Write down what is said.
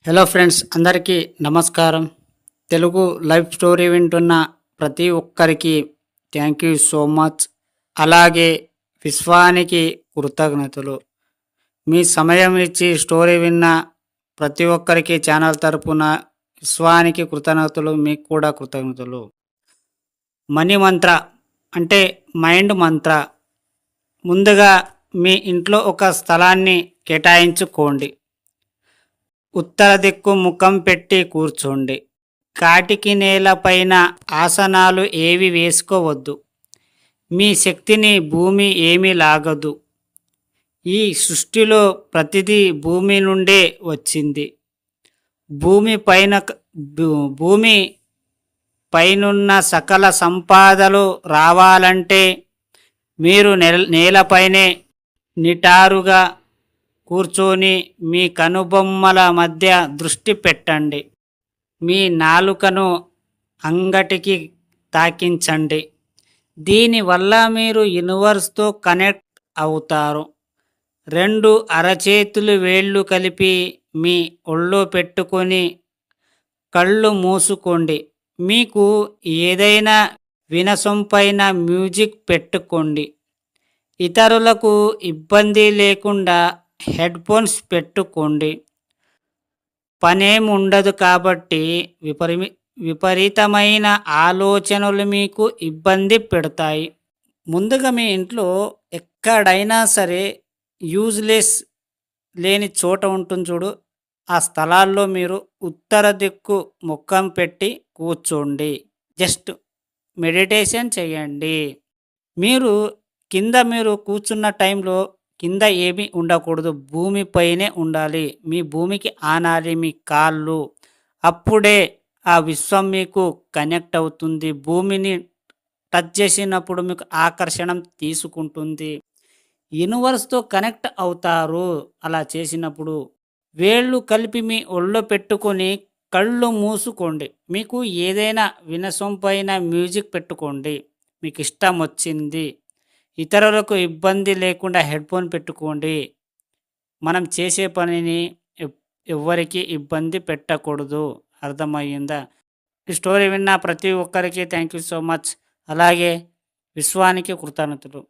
Hello friends, అందరికీ నమస్కారం. Telugu live story వింటున్న ప్రతి ఒక్కరికి థ్యాంక్ యూ సో మచ్. అలాగే విశ్వానికి కృతజ్ఞతలు. మీ సమయం ఇచ్చి స్టోరీ విన్న ప్రతి ఒక్కరికి ఛానల్ తరపున విశ్వానికి కృతజ్ఞతలు, మీకు కూడా కృతజ్ఞతలు. మనీ మంత్ర అంటే మైండ్ మంత్ర. ముందుగా మీ ఇంట్లో ఒక స్థలాన్ని కేటాయించుకోండి. ఉత్తర దిక్కు ముఖం పెట్టి కూర్చోండి. కాటికి నేలపైన ఆసనాలు ఏవి వేసుకోవద్దు. మీ శక్తిని భూమి ఏమీ లాగదు. ఈ సృష్టిలో ప్రతిదీ భూమి నుండే వచ్చింది. భూమి పైనున్న సకల సంపాదలు రావాలంటే మీరు నేలపైనే నిటారుగా కూర్చొని మీ కనుబొమ్మల మధ్య దృష్టి పెట్టండి. మీ నాలుకను అంగటికి తాకించండి. దీనివల్ల మీరు యూనివర్స్తో కనెక్ట్ అవుతారు. 2 అరచేతులు వేళ్ళు కలిపి మీ ఒళ్ళో పెట్టుకొని కళ్ళు మూసుకోండి. మీకు ఏదైనా వినసొంపైన మ్యూజిక్ పెట్టుకోండి. ఇతరులకు ఇబ్బంది లేకుండా హెడ్ ఫోన్స్ పెట్టుకోండి. పనేముండదు కాబట్టి విపరీతమైన ఆలోచనలు మీకు ఇబ్బంది పెడతాయి. ముందుగా మీ ఇంట్లో ఎక్కడైనా సరే యూజ్లెస్ లేని చోట ఉంటుంది చూడు, ఆ స్థలాల్లో మీరు ఉత్తర దిక్కు ముఖం పెట్టి కూర్చోండి. జస్ట్ మెడిటేషన్ చేయండి. మీరు కూర్చున్న టైంలో కింద ఏమీ ఉండకూడదు, భూమిపైనే ఉండాలి. మీ భూమికి ఆనాలి మీ కాళ్ళు. అప్పుడే ఆ విశ్వం మీకు కనెక్ట్ అవుతుంది. భూమిని టచ్ చేసినప్పుడు మీకు ఆకర్షణ తీసుకుంటుంది. యూనివర్స్తో కనెక్ట్ అవుతారు. అలా చేసినప్పుడు వేళ్ళు కలిపి మీ ఒళ్ళో పెట్టుకొని కళ్ళు మూసుకోండి. మీకు ఏదైనా వినసొంపైన మ్యూజిక్ పెట్టుకోండి, మీకు ఇష్టం వచ్చింది. ఇతరులకు ఇబ్బంది లేకుండా హెడ్ ఫోన్ పెట్టుకోండి. మనం చేసే పనిని ఎవ్వరికి ఇబ్బంది పెట్టకూడదు. అర్థమయ్యిందా? ఈ స్టోరీ విన్న ప్రతి ఒక్కరికి థ్యాంక్ యూ సో మచ్. అలాగే విశ్వానికి కృతజ్ఞతలు.